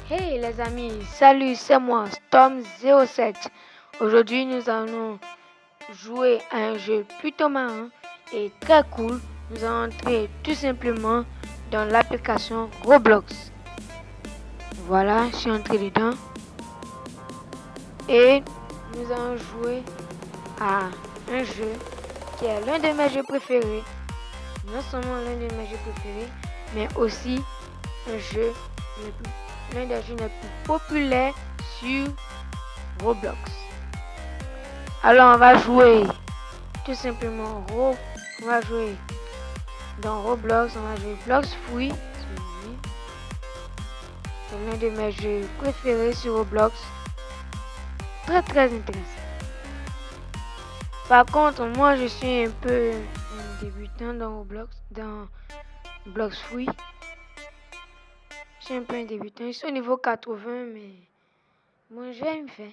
Hey les amis, salut, c'est moi, Storm07. Aujourd'hui, nous allons jouer à un jeu plutôt marrant et très cool. Nous allons entrer tout simplement dans l'application Roblox. Voilà, je suis entré dedans. Et nous allons jouer à un jeu qui est l'un de mes jeux préférés. Non seulement l'un de mes jeux préférés, mais aussi l'un des jeux les plus populaires sur Roblox. Alors on va jouer tout simplement on va jouer dans Roblox, on va jouer Blox Fruit. C'est l'un de mes jeux préférés sur Roblox. Très intéressant. Par contre, moi je suis un peu un débutant dans Roblox, dans Blox Fruit. Je suis un peu un débutant. Je suis au niveau 80, mais bon, je vais me faire.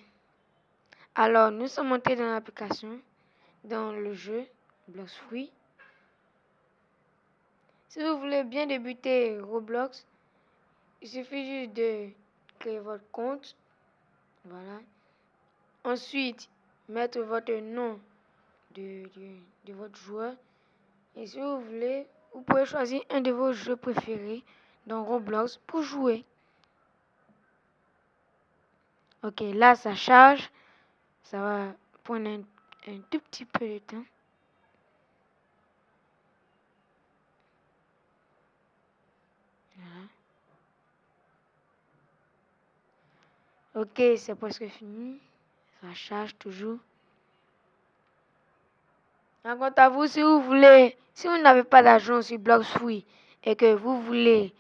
Alors, nous sommes montés dans l'application, dans le jeu Blox Fruit. Si vous voulez bien débuter Roblox, il suffit juste de créer votre compte. Voilà. Ensuite, mettre votre nom de votre joueur. Et si vous voulez, vous pouvez choisir un de vos jeux préférés dans Roblox pour jouer. Ok, là ça charge. Ça va prendre un tout petit peu de temps. Voilà. Ok, c'est presque fini. Ça charge toujours. Quant à vous, si vous n'avez pas d'argent sur Blox Fruit et que vous voulez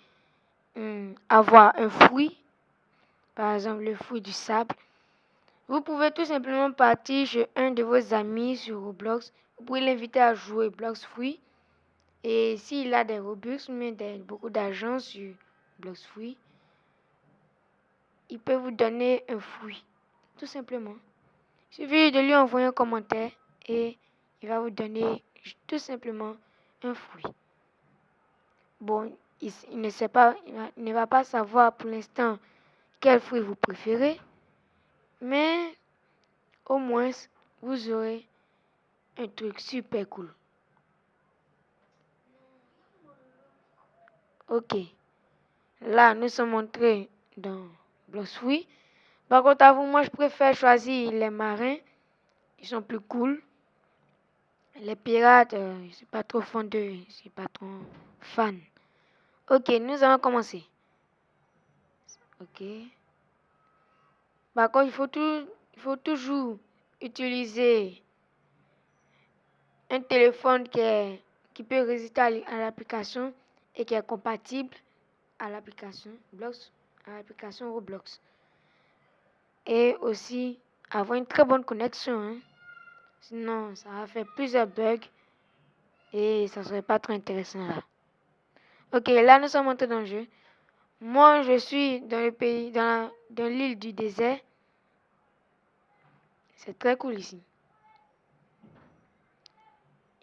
avoir un fruit, par exemple le fruit du sable, vous pouvez tout simplement partir chez un de vos amis sur Roblox. Vous pouvez l'inviter à jouer Blox Fruit. Et s'il a des Robux ou beaucoup d'argent sur Blox Fruit, il peut vous donner un fruit. Tout simplement. Il suffit de lui envoyer un commentaire et il va vous donner tout simplement un fruit. Bon, il ne va pas savoir pour l'instant quel fruit vous préférez, mais au moins vous aurez un truc super cool. Ok, là nous sommes entrés dans Blox Fruit. Par contre, à vous, moi je préfère choisir les marins, ils sont plus cool. Les pirates, je suis pas trop fan d'eux, je suis pas trop fan. Ok, nous allons commencer. Ok. Par contre, il faut toujours utiliser un téléphone qui peut résister à l'application et qui est compatible à l'application Roblox. Et aussi avoir une très bonne connexion. Hein. Sinon, ça va faire plusieurs bugs et ça serait pas très intéressant là. Ok, là nous sommes entrés dans le jeu. Moi, je suis dans le pays, dans l'île du désert. C'est très cool ici.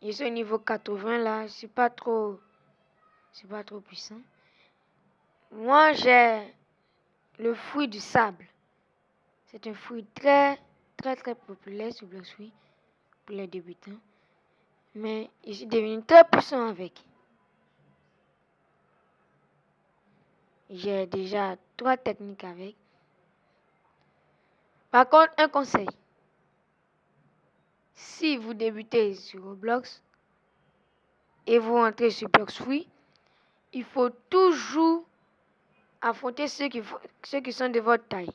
Je suis au niveau 80 là, je suis pas trop puissant. Moi, j'ai le fruit du sable. C'est un fruit très populaire sur Blox Fruit pour les débutants. Mais je suis devenu très puissant avec. J'ai déjà 3 techniques avec. Par contre, un conseil. Si vous débutez sur Roblox et vous rentrez sur Blox Fruit, il faut toujours affronter ceux qui sont de votre taille.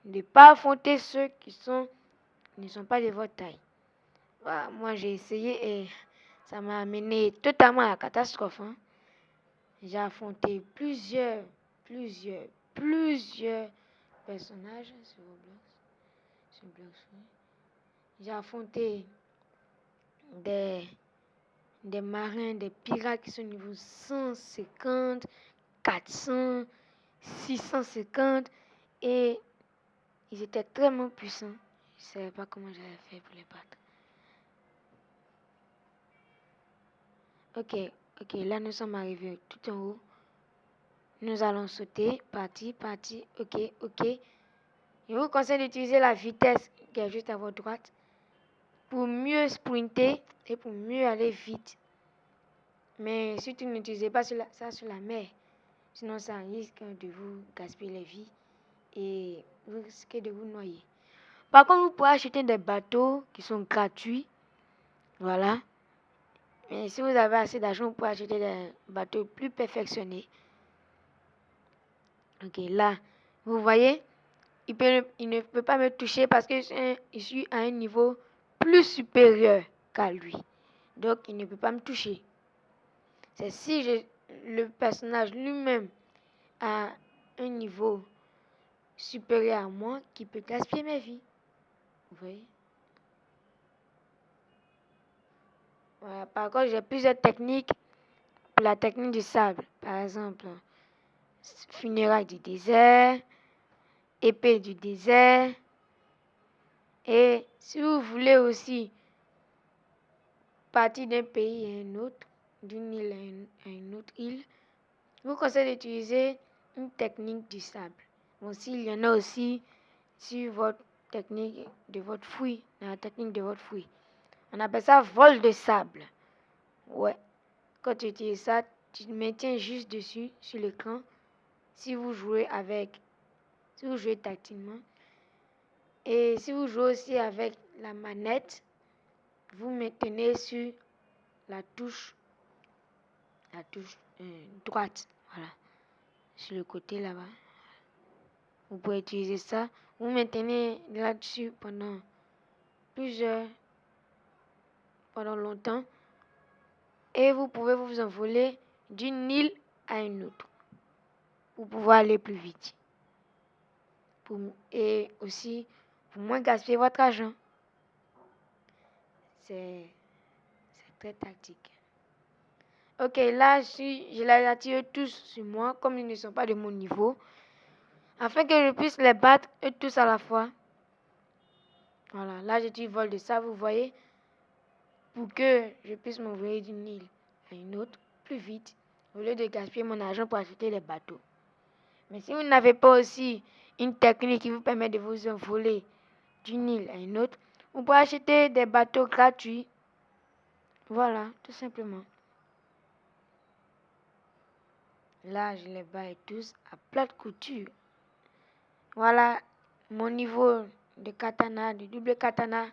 Ne pas affronter ceux qui ne sont pas de votre taille. Voilà, moi, j'ai essayé et ça m'a amené totalement à la catastrophe. Hein. J'ai affronté plusieurs personnages sur Blox Fruit. J'ai affronté des marins, des pirates qui sont au niveau 150, 400, 650 et ils étaient tellement puissants. Je ne savais pas comment j'allais faire pour les battre. Ok, là nous sommes arrivés tout en haut. Nous allons sauter. Parti, parti. OK, OK. Je vous conseille d'utiliser la vitesse qui est juste à votre droite pour mieux sprinter et pour mieux aller vite. Mais surtout, n'utilisez pas ça sur la mer. Sinon, ça risque de vous gaspiller les vies et vous risquez de vous noyer. Par contre, vous pouvez acheter des bateaux qui sont gratuits. Voilà. Mais si vous avez assez d'argent, vous pouvez acheter des bateaux plus perfectionnés. Ok, là, vous voyez, il ne peut pas me toucher parce que je suis à un niveau plus supérieur qu'à lui. Donc, il ne peut pas me toucher. C'est si le personnage lui-même a un niveau supérieur à moi qui peut gaspiller mes vies. Vous voyez? Voilà. Par contre, j'ai plusieurs techniques pour la technique du sable. Par exemple, funérailles du désert, épée du désert. Et si vous voulez aussi partir d'un pays à un autre, d'une île à une autre île, je vous conseille d'utiliser une technique du sable. Bon, s'il y en a aussi sur votre technique de votre fouille, dans la technique de votre fouille. On appelle ça vol de sable. Ouais. Quand tu utilises ça, tu te maintiens juste dessus, sur l'écran. Si vous jouez tactilement. Et si vous jouez aussi avec la manette, vous maintenez sur la touche droite. Voilà. Sur le côté là-bas. Vous pouvez utiliser ça. Vous maintenez là-dessus pendant longtemps. Et vous pouvez vous envoler d'une île à une autre. Pour pouvoir aller plus vite. Et aussi, pour moins gaspiller votre argent. C'est très tactique. Ok, là, je les attire tous sur moi, comme ils ne sont pas de mon niveau. Afin que je puisse les battre eux tous à la fois. Voilà, là, j'utilise vol de ça, vous voyez. Pour que je puisse m'envoyer d'une île à une autre plus vite. Au lieu de gaspiller mon argent pour acheter des bateaux. Mais si vous n'avez pas aussi une technique qui vous permet de vous envoler d'une île à une autre, vous pouvez acheter des bateaux gratuits. Voilà, tout simplement. Là, je les bats tous à plate couture. Voilà, mon niveau de katana, de double katana,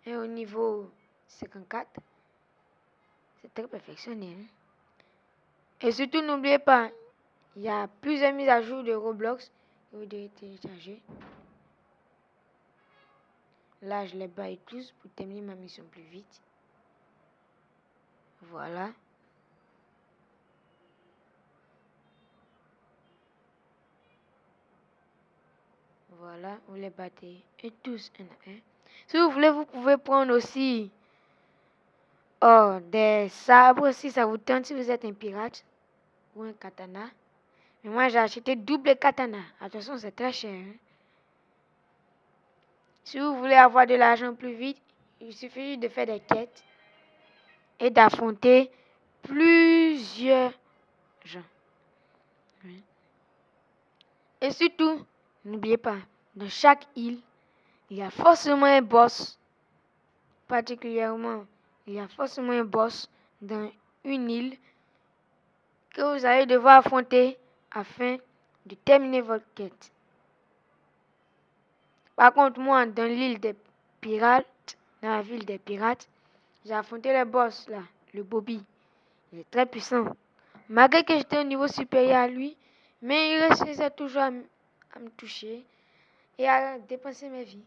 est au niveau 54. C'est très perfectionné. Hein? Et surtout, n'oubliez pas, il y a plusieurs mises à jour de Roblox que vous devez télécharger. Là, je les bats tous pour terminer ma mission plus vite. Voilà. Voilà, vous les battez et tous un à un. Si vous voulez, vous pouvez prendre aussi des sabres si ça vous tente, si vous êtes un pirate ou un katana. Mais moi, j'ai acheté double katana. Attention, c'est très cher. Hein? Si vous voulez avoir de l'argent plus vite, il suffit de faire des quêtes et d'affronter plusieurs gens. Oui. Et surtout, n'oubliez pas, dans chaque île, il y a forcément un boss. Particulièrement, il y a forcément un boss dans une île que vous allez devoir affronter afin de terminer votre quête. Par contre, moi, dans l'île des pirates, dans la ville des pirates, j'ai affronté le boss là, le Bobby. Il est très puissant. Malgré que j'étais au niveau supérieur à lui, mais il réussissait toujours à me toucher et à dépenser mes vies.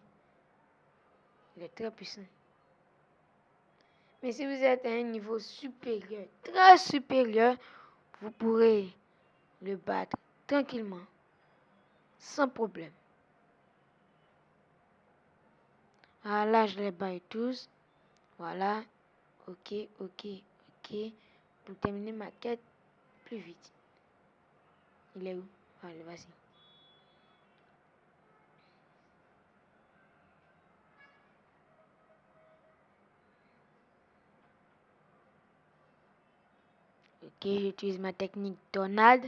Il est très puissant. Mais si vous êtes à un niveau supérieur, très supérieur, vous pourrez le battre tranquillement, sans problème. Là, je les bats tous. Voilà. Ok, ok, ok. Pour terminer ma quête plus vite. Il est où? Allez, vas-y. Ok, j'utilise ma technique tornade.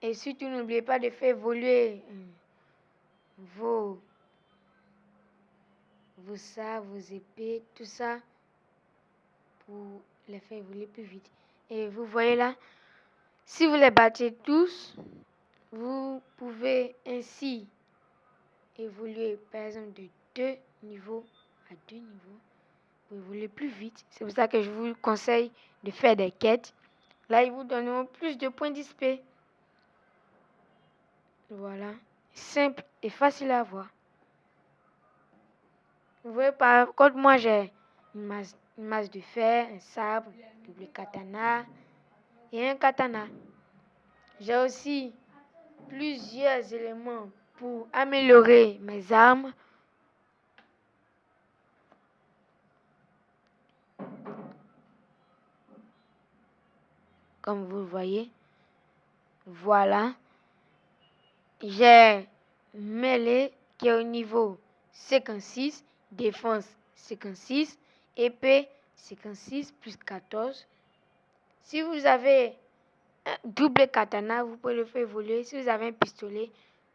Et surtout, n'oubliez pas de faire évoluer vos sabres, vos épées, tout ça, pour les faire évoluer plus vite. Et vous voyez là, si vous les battez tous, vous pouvez ainsi évoluer, par exemple, de 2 niveaux à 2 niveaux pour évoluer plus vite. C'est pour ça que je vous conseille de faire des quêtes. Là, ils vous donneront plus de points d'XP. Voilà. Simple et facile à voir. Vous voyez, par contre, moi, j'ai une masse de fer, un sabre, double katana et un katana. J'ai aussi plusieurs éléments pour améliorer mes armes. Comme vous le voyez. Voilà. J'ai mêlée qui est au niveau 56, défense 56, épée 56 plus 14. Si vous avez un double katana, vous pouvez le faire évoluer. Si vous avez un pistolet,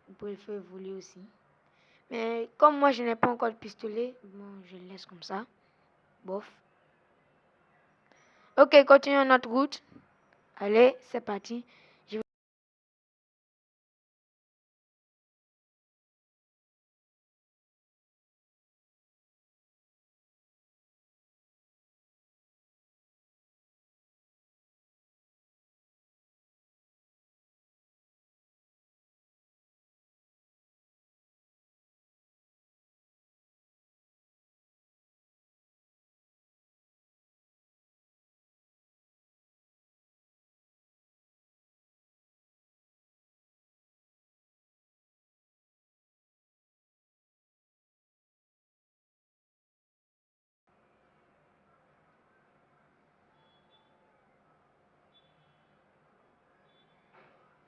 vous pouvez le faire évoluer aussi. Mais comme moi, je n'ai pas encore de pistolet, bon, je le laisse comme ça. Bof. Ok, continuons notre route. Allez, c'est parti.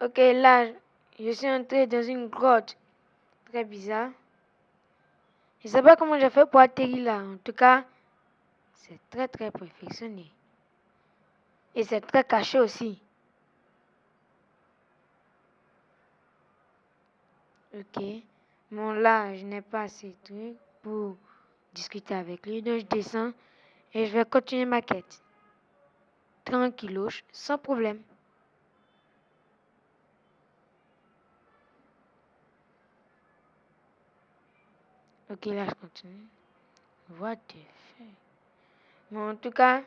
Ok, là, je suis entré dans une grotte très bizarre. Je ne sais pas comment j'ai fait pour atterrir là. En tout cas, c'est très très perfectionné. Et c'est très caché aussi. Ok. Bon, là, je n'ai pas assez de trucs pour discuter avec lui. Donc, je descends et je vais continuer ma quête. Tranquillos, sans problème. Ok, là, je continue. What the fuck? Bon, en tout cas,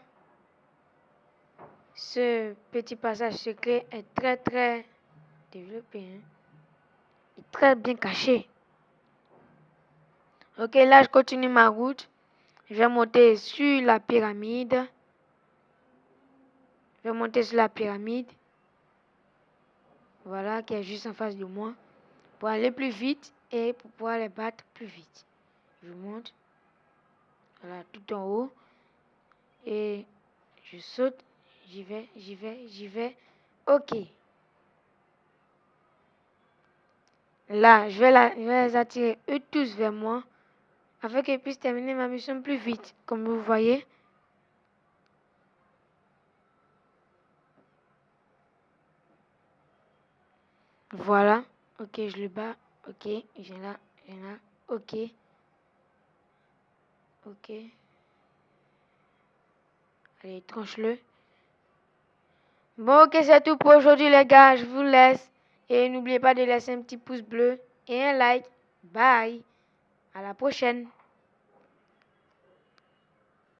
ce petit passage secret est très très développé. Hein? Et très bien caché. Ok, là, je continue ma route. Je vais monter sur la pyramide. Je vais monter sur la pyramide. Voilà, qui est juste en face de moi. Pour aller plus vite et pour pouvoir les battre plus vite. Je monte. Voilà, tout en haut. Et je saute. J'y vais, j'y vais, j'y vais. Ok. Là, je vais les attirer eux tous vers moi. Afin qu'ils puissent terminer ma mission plus vite. Comme vous voyez. Voilà. Ok, je le bats. Ok, j'ai là, j'ai là. Ok. Ok. Allez, tranche-le. Bon, ok, c'est tout pour aujourd'hui, les gars. Je vous laisse. Et n'oubliez pas de laisser un petit pouce bleu et un like. Bye. À la prochaine.